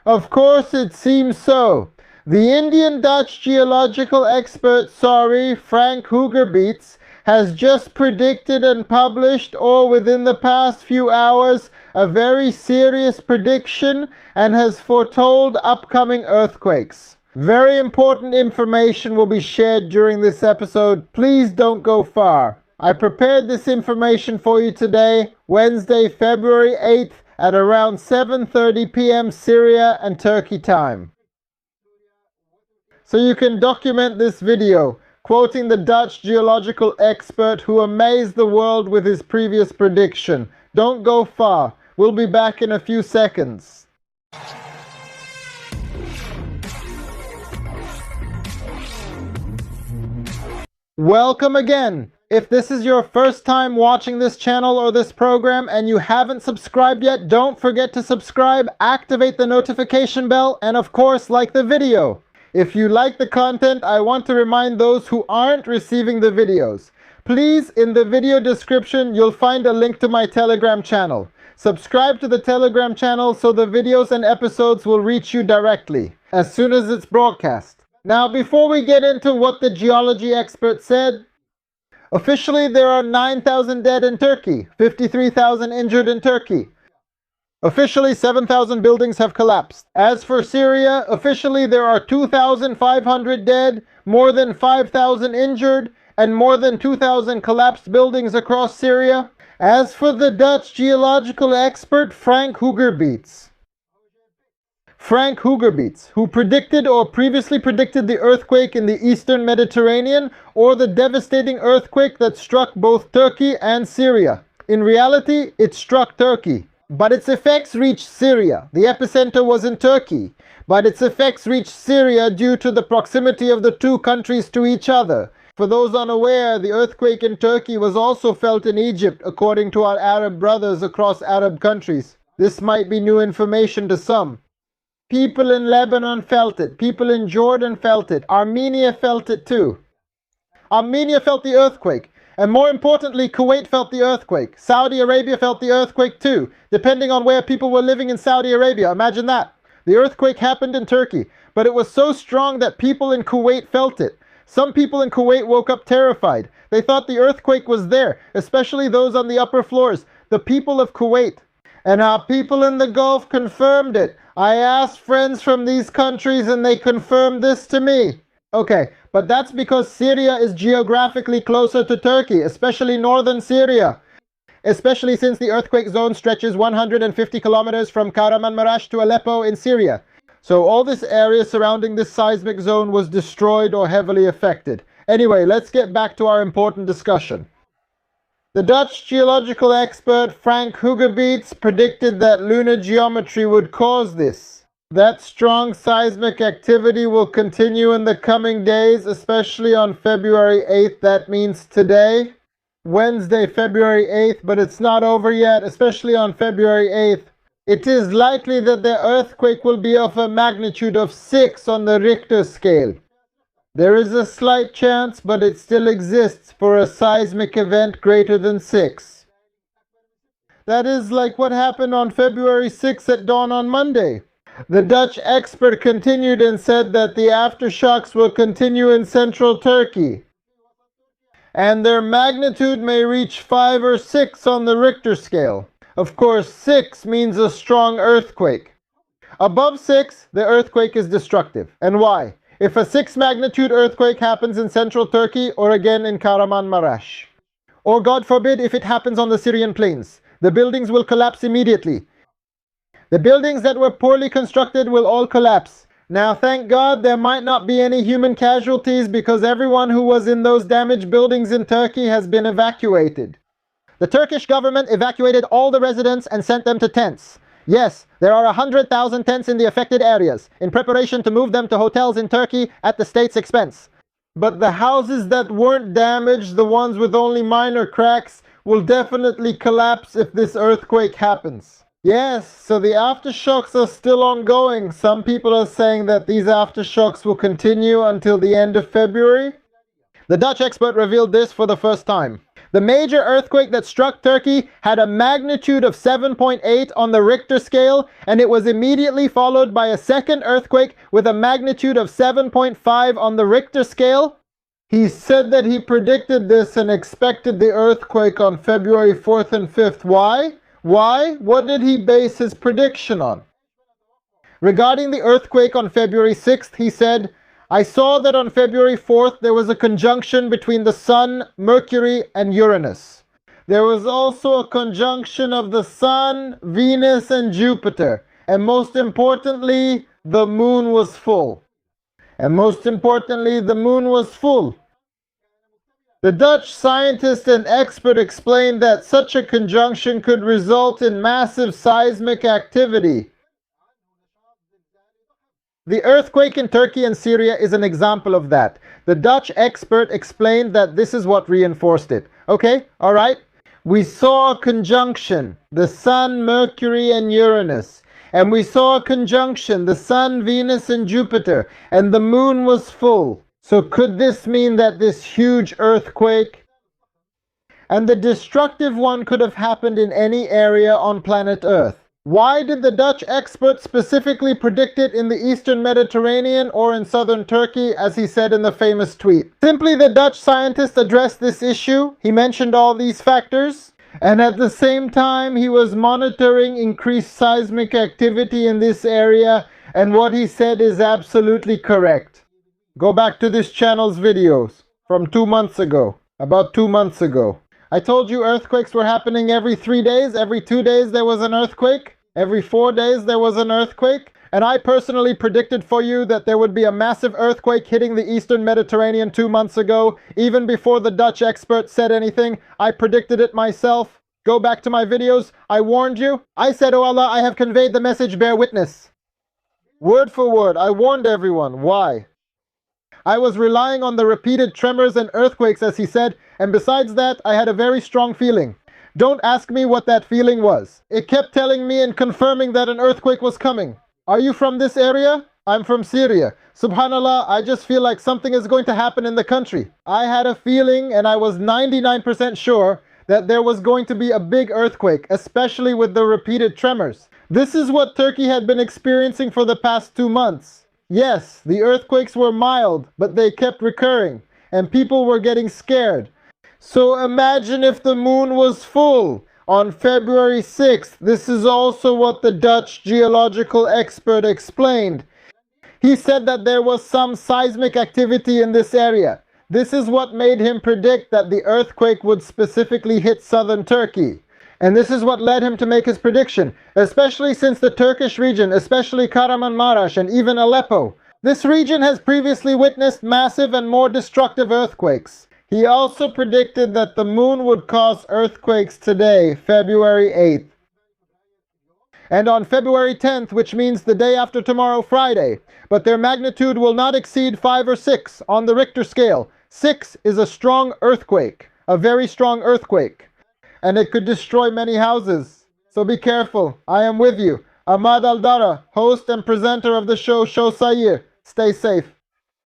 Of course it seems so. The Indian-Dutch geological expert, Frank Hugerbeets, has just predicted and published, or within the past few hours, a very serious prediction and has foretold upcoming earthquakes. Very important information will be shared during this episode. Please don't go far. I prepared this information for you today, Wednesday, February 8th at around 7:30 p.m. Syria and Turkey time. So you can document this video, quoting the Dutch geological expert who amazed the world with his previous prediction. Don't go far. We'll be back in a few seconds. Welcome again. If this is your first time watching this channel or this program and you haven't subscribed yet, don't forget to subscribe, activate the notification bell, and of course, like the video. If you like the content, I want to remind those who aren't receiving the videos. Please, in the video description, you'll find a link to my Telegram channel. Subscribe to the Telegram channel so the videos and episodes will reach you directly, as soon as it's broadcast. Now, before we get into what the geology expert said, officially there are 9,000 dead in Turkey, 53,000 injured in Turkey. Officially, 7,000 buildings have collapsed. As for Syria, officially there are 2,500 dead, more than 5,000 injured, and more than 2,000 collapsed buildings across Syria. As for the Dutch geological expert Frank Hugerbeets, who predicted or previously predicted the earthquake in the Eastern Mediterranean or the devastating earthquake that struck both Turkey and Syria. In reality, it struck Turkey, but its effects reached Syria. The epicenter was in Turkey, but its effects reached Syria due to the proximity of the two countries to each other. For those unaware, the earthquake in Turkey was also felt in Egypt, according to our Arab brothers across Arab countries. This might be new information to some. People in Lebanon felt it. People in Jordan felt it. Armenia felt it too. Armenia felt the earthquake. And more importantly, Kuwait felt the earthquake. Saudi Arabia felt the earthquake too, depending on where people were living in Saudi Arabia. Imagine that. The earthquake happened in Turkey, but it was so strong that people in Kuwait felt it. Some people in Kuwait woke up terrified. They thought the earthquake was there, especially those on the upper floors, the people of Kuwait. And our people in the Gulf confirmed it. I asked friends from these countries and they confirmed this to me. Okay, but that's because Syria is geographically closer to Turkey, especially northern Syria. Especially since the earthquake zone stretches 150 kilometers from Kahramanmaraş to Aleppo in Syria. So all this area surrounding this seismic zone was destroyed or heavily affected. Anyway, let's get back to our important discussion. The Dutch geological expert Frank Hugerbeets predicted that lunar geometry would cause this. That strong seismic activity will continue in the coming days, especially on February 8th. That means today, Wednesday, February 8th, but it's not over yet, especially on February 8th. It is likely that the earthquake will be of a magnitude of 6 on the Richter scale. There is a slight chance, but it still exists for a seismic event greater than 6. That is like what happened on February 6th at dawn on Monday. The Dutch expert continued and said that the aftershocks will continue in central Turkey, and their magnitude may reach 5 or 6 on the Richter scale. Of course, 6 means a strong earthquake. Above 6, the earthquake is destructive. And why? If a 6 magnitude earthquake happens in central Turkey or again in Kahramanmaraş, or God forbid if it happens on the Syrian plains, the buildings will collapse immediately. The buildings that were poorly constructed will all collapse. Now, thank God there might not be any human casualties because everyone who was in those damaged buildings in Turkey has been evacuated. The Turkish government evacuated all the residents and sent them to tents. Yes, there are 100,000 tents in the affected areas, in preparation to move them to hotels in Turkey at the state's expense. But the houses that weren't damaged, the ones with only minor cracks, will definitely collapse if this earthquake happens. Yes, so the aftershocks are still ongoing. Some people are saying that these aftershocks will continue until the end of February. The Dutch expert revealed this for the first time. The major earthquake that struck Turkey had a magnitude of 7.8 on the Richter scale, and it was immediately followed by a second earthquake with a magnitude of 7.5 on the Richter scale. He said that he predicted this and expected the earthquake on February 4th and 5th. Why? Why? What did he base his prediction on? Regarding the earthquake on February 6th, he said, I saw that on February 4th there was a conjunction between the Sun, Mercury, and Uranus. There was also a conjunction of the Sun, Venus, and Jupiter. And most importantly, the Moon was full. The Dutch scientist and expert explained that such a conjunction could result in massive seismic activity. The earthquake in Turkey and Syria is an example of that. The Dutch expert explained that this is what reinforced it. Okay, all right. We saw a conjunction, the Sun, Mercury, and Uranus. And we saw a conjunction, the Sun, Venus, and Jupiter. And the Moon was full. So could this mean that this huge earthquake and the destructive one could have happened in any area on planet Earth? Why did the Dutch expert specifically predict it in the Eastern Mediterranean or in southern Turkey, as he said in the famous tweet? Simply, the Dutch scientist addressed this issue. He mentioned all these factors, and at the same time, he was monitoring increased seismic activity in this area, and what he said is absolutely correct. Go back to this channel's videos from 2 months ago, about 2 months ago. I told you earthquakes were happening every 3 days, every 2 days there was an earthquake. Every 4 days there was an earthquake, and I personally predicted for you that there would be a massive earthquake hitting the Eastern Mediterranean 2 months ago, even before the Dutch expert said anything. I predicted it myself. Go back to my videos. I warned you. I said, "Oh Allah, I have conveyed the message, bear witness." Word for word, I warned everyone. Why? I was relying on the repeated tremors and earthquakes, as he said, and besides that, I had a very strong feeling. Don't ask me what that feeling was. It kept telling me and confirming that an earthquake was coming. Are you from this area? I'm from Syria. Subhanallah, I just feel like something is going to happen in the country. I had a feeling, and I was 99% sure that there was going to be a big earthquake, especially with the repeated tremors. This is what Turkey had been experiencing for the past 2 months. Yes, the earthquakes were mild, but they kept recurring, and people were getting scared. So imagine if the Moon was full on February 6th. This is also what the Dutch geological expert explained. He said that there was some seismic activity in this area. This is what made him predict that the earthquake would specifically hit southern Turkey. And this is what led him to make his prediction, especially since the Turkish region, especially Kahramanmaraş and even Aleppo. This region has previously witnessed massive and more destructive earthquakes. He also predicted that the Moon would cause earthquakes today, February 8th. And on February 10th, which means the day after tomorrow, Friday, but their magnitude will not exceed 5 or 6 on the Richter scale. 6 is a strong earthquake, a very strong earthquake, and it could destroy many houses. So be careful. I am with you. Ahmad Al-Dira, host and presenter of the show Sayir. Stay safe.